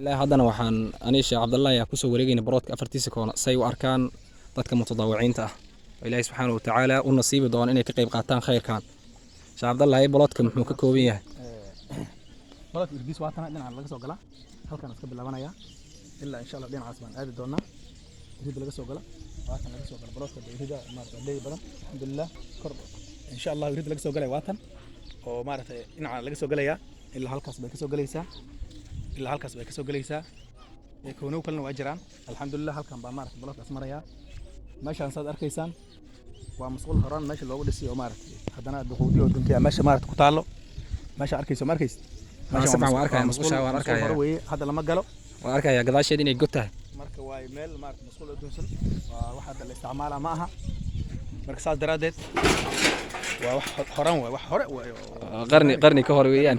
ilaa haddana waxaan aniga Sheekh Cabdallah ayaa ku soo wareegayna baroodka afartiisa koona say u arkaan dadka mutadawiciinta ah oo Ilaahay subxaanahu wa tacaala u nasiibi doona inay ka qayb qaataan khayrkan. Sheekh Cabdallah baroodka muxuu ka kooban yahay? baroodka irdiis waa tan dhinaca laga soo gala halkan iska bilaabanaya ilaa insha Allah dhinacaas baan aadi doonaa irida laga soo gala waa tan laga soo gala baroodka irida maarta leey badan alxamdulillah kor insha Allah irida laga soo galay waa tan oo maarta dhinaca laga soo galaya ilaa halkaas bay ka soo galaysaa ilaa halkaas bay ka soo galaysaa ee koonow kalena waa jiraan alxamdulillah halkan baa maarta baroodkaas maraya meeshaan saad arkaysaan waa mas'uul horaan meesha loogu dhisay oo maarta haddana duqoodi oo duntiya meesha maarta ku taalo meesha arkayso markaysid meesha waan arkaya mas'uusha waan arkaya hadda lama galo waan arkaya gadaasheed inay god tahay marka waa meel maarta mas'uul oo dunsan waa waxa la isticmaala ma aha marka saas daraadeed waa wax horaan waa wax hore qarni ka hor weeyaan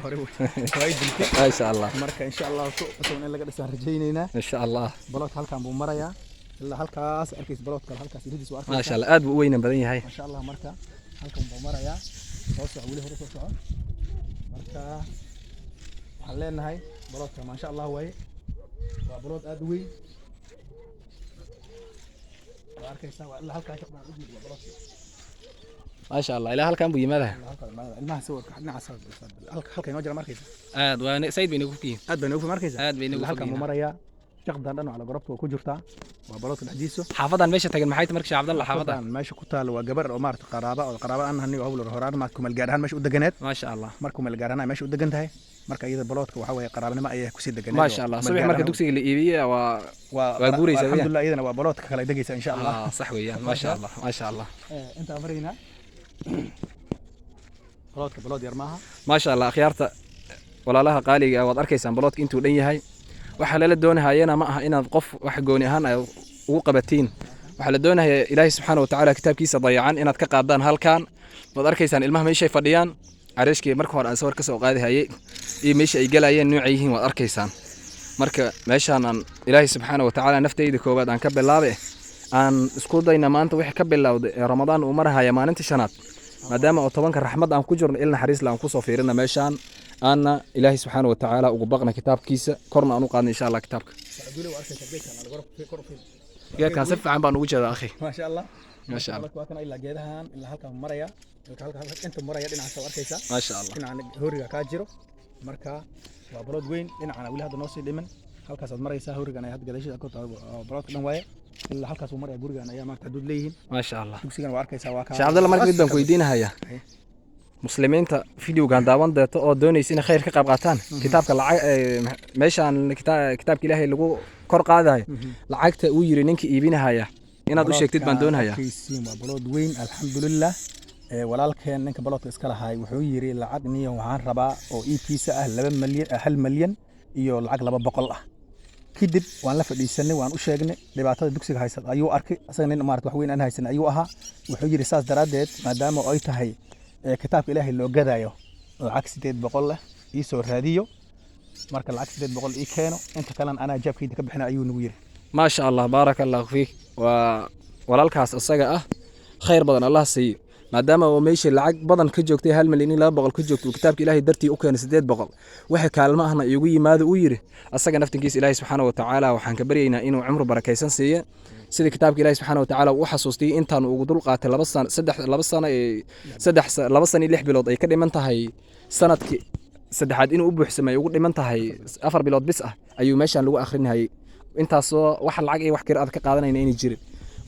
ma sha Allah marka insha Allah soo in laga dhisan rajaynayna insha Allah balood halkan buu maraya ilaa halkaas arkays baloodka halkaas iridiis waa ma sha Allah aad buu u weyn badan yahay ma sha Allah marka halkan buu maraya soo soco wali hore soo soco marka waxaan leenahay baloodka ma sha Allah way waa balood aad u weyn waa arkaysaa waa ilaa halkaas shaqada u jiro baloodka ما شاء الله إلى هالكان بو يماذا المها سوى نعم هالكان يوجد مركز آد وأنا سيد بيني وفيه آد بيني وفي مركز آد بيني وفيه هالكان ممريا شقدان لأنه على قربته وكجرتا وبلاط الحديثه حافظا ماشي تاجر محيط مركز عبد الله حافظا ماشي كتال وجبر ومارت قرابة والقرابة أنا هني وأول الهران ماكم الجارهان ماشي ودجنات ما شاء الله ماركم الجارهان ماشي ودجنتها مركا إذا بلاط وحوي قرابة ما أيه كسيد دجنات ما شاء الله صبح مركز دوكسي اللي إيبيا وجوري سويا الحمد لله إذا بلاط كلا دقيسة إن شاء الله صح ويا ما شاء الله ما شاء الله أنت أمرينا بلود يرماها ما شاء الله خيارته ولا لها قالي واد أركيسان بلودك أنتوا دنيهاي waxa la doonayna ma aha inaad qof wax gooni ahaan ay ugu qabatiin waxa la doonayaa Ilaahay subhanahu wa ta'ala kitaabkiisa dayacan inaad ka qaadaan halkan wad arkaysaan ilmaha meeshay fadhiyaan arishkii marka hore aan sawir ka soo qaadi hayay iyo meesha ay galayeen nooc yihiin wad arkaysaan marka meeshaan aan Ilaahay subhanahu wa ta'ala naftayda koobaad aan ka bilaabay aan isku dayna maanta wixii ka bilowday Ramadaan uu marahaya maalinta shanaad maadaama oo tobanka raxmad aan ku jirno ilna xariis la aan ku soo fiirina meeshaan أنا إلهي سبحانه وتعالى وقبقنا كتاب كيسة كرنا أنو قادنا إن شاء الله كتابك جاء كان سفع عن بانو وجه أخي ما شاء الله ما شاء الله كنا إلا جيدها إلا هلك مريا هلك أنت مريا دين على سوار كيسة ما شاء الله كنا عن هوري كاجرو مركا وبرود وين دين على ولي هذا نوصي ديمن هلك صد مريا سهوري كنا هاد قديش أكو برود كنا ويا إلا هلك صد مريا جوري أنا يا ما تدود ليهن ما شاء الله تمسك أنا واركي سوا شاء عبد الله مركز بدهم كويدينها هيا muslimiinta fiidiyowgan daawan deeto oo doonaysa in khayr ka qayb qaataan kitaabka lacag meeshaan kitaabka Ilaahay lagu kor qaadayo lacagta uu yiri ninka iibinahaya inaad u sheegtid baan doonayaa kiisiin waa balood weyn alxamdulillah walaalkeen ninka baloodka iska lahaay wuxuu yiri lacag niyo waxaan rabaa oo iibkiisa ah 2 milyan 1 milyan iyo lacag 200 ah kadib waan la fadhiisanay waan u sheegnay dhibaatada dugsiga haysta ayuu arkay asaga nin maartay wax weyn aan haysan ayuu ahaa wuxuu yiri saas daraadeed maadaama ay tahay kitaabka Ilaahay loo gadaayo lacag 800 ah ii soo raadiyo marka lacag 800 ii keeno inta kale ana jabkayda ka bixina ayuu nagu yiri ma sha Allah barakallahu fiik wa walaalkaas asaga ah khayr badan Allah siiyo maadaama oo meesha lacag badan ka joogtay 1 milyan ilaa 200 ka joogto kitaabka Ilaahay dartii u keenay 800 waxa kaalmo ahna igu yimaado uu yiri asaga naftinkiisa Ilaahay subhanahu wa ta'ala waxaan ka baryaynaa inuu umr barakaysan siiyo sida kitaabka Ilaahay subhanahu wa ta'ala uu xasuustay intaan ugu dul qaatay 2 sano 2 sano 6 bilood ay ka dhiman tahay sanadkii saddexaad inuu u buuxsamay ugu dhiman tahay 4 bilood bis ah ayuu meeshaan lagu akhrinayay intaas wax lacag ay wax kir aad ka qaadanayna inay jirin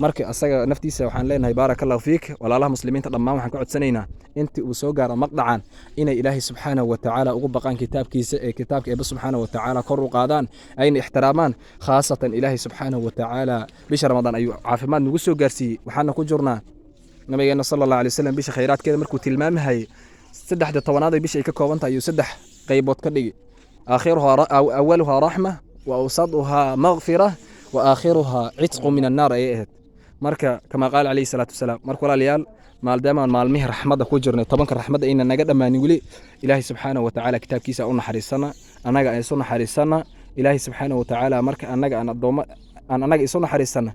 marka asaga naftiisa waxaan leenahay barakallahu fiik walaalaha muslimiinta dhammaan waxaan ka codsanaynaa intii uu soo gaaro maqdacaan inay Ilaahay subhanahu wa ta'ala ugu baqaan kitaabkiisa ee kitaabka Eebbe subhanahu wa ta'ala kor u qaadaan ayna ixtiraamaan khaasatan Ilaahay subhanahu wa ta'ala bisha Ramadaan ayuu caafimaad nagu soo gaarsiiyay waxaana ku jirnaa nabigeena sallallahu alayhi wasallam bisha khayraadkeeda markuu tilmaamahay saddexda tobanaad ay bisha ay ka kooban tahay iyo saddex qaybood ka dhigi aakhiruha awwaluha rahma wa awsaduha maghfirah wa aakhiruha itqu min an-nar ayat marka kama qaal alayhi salatu wasalam marka walaalayaal maadaama maalmihi raxmada ku jirnay tobanka raxmada in naga dhamaanin wali Ilaahay subhanahu wa ta'ala kitaabkiisa u naxariisana anaga ay soo naxariisana Ilaahay subhanahu wa ta'ala marka anaga anaga isoo naxariisana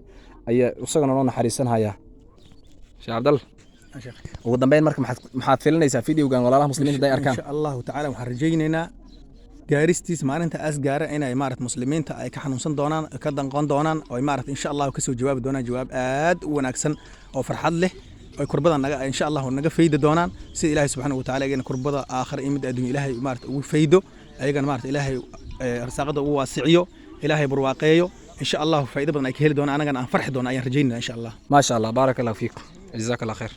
ayaa isagana noo naxariisanaya Sheekh Abdal ugu dambeyn marka maxaad filinaysaa fiidiyowgan walaalaha muslimiinta ay arkaan insha Allah ta'ala waxaan rajaynaynaa gaaristiis maalinta aas gaara inay maarata muslimiinta ay ka xanuunsan doonaan ka danqon doonaan oo maarata insha Allah ka soo jawaabi doonaan jawaab aad u wanaagsan oo farxad leh oo kurbada naga insha Allah naga faydo doonaan si Ilaahay subhanahu wa ta'ala ayagana kurbada aakhir imid adduun Ilaahay maarata ugu faydo ayagana maarata Ilaahay arsaaqada ugu waasiciyo Ilaahay barwaaqeeyo insha Allah faydo badan ay ka heli doonaan anagana aan farxi doonaa ayaan rajaynaa insha Allah ما شاء الله بارك الله فيكم جزاك الله خير